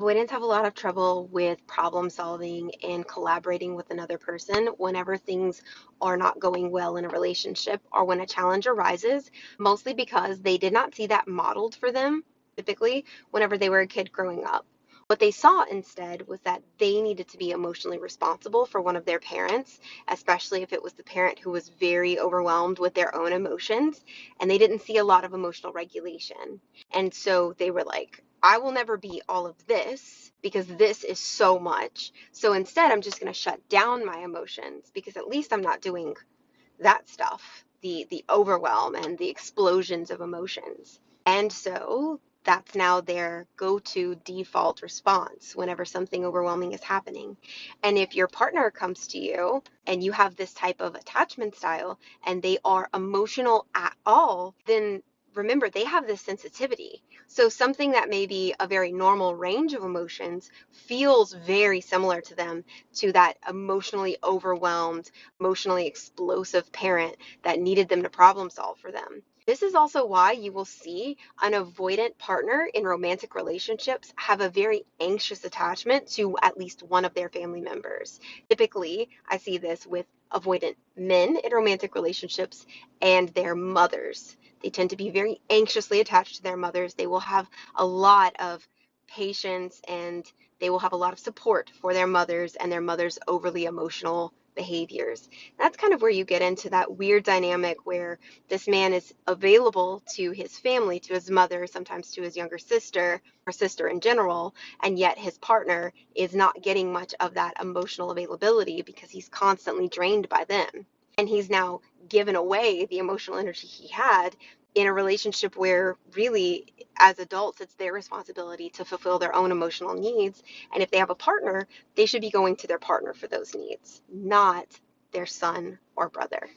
Avoidants have a lot of trouble with problem solving and collaborating with another person whenever things are not going well in a relationship or when a challenge arises, mostly because they did not see that modeled for them, typically, whenever they were a kid growing up. What they saw instead was that they needed to be emotionally responsible for one of their parents, especially if it was the parent who was very overwhelmed with their own emotions, and they didn't see a lot of emotional regulation. And so they were like, I will never be all of this because this is so much. So instead, I'm just going to shut down my emotions because at least I'm not doing that stuff, the overwhelm and the explosions of emotions. And so that's now their go-to default response whenever something overwhelming is happening. And if your partner comes to you and you have this type of attachment style and they are emotional at all, then remember they have this sensitivity. So something that may be a very normal range of emotions feels very similar to them, to that emotionally overwhelmed, emotionally explosive parent that needed them to problem solve for them. This is also why you will see an avoidant partner in romantic relationships have a very anxious attachment to at least one of their family members. Typically, I see this with avoidant men in romantic relationships and their mothers. They tend to be very anxiously attached to their mothers. They will have a lot of patience and they will have a lot of support for their mothers and their mothers' overly emotional behaviors. That's kind of where you get into that weird dynamic where this man is available to his family, to his mother, sometimes to his younger sister or sister in general, and yet his partner is not getting much of that emotional availability because he's constantly drained by them. And he's now given away the emotional energy he had in a relationship where really, as adults, it's their responsibility to fulfill their own emotional needs. And if they have a partner, they should be going to their partner for those needs, not their son or brother.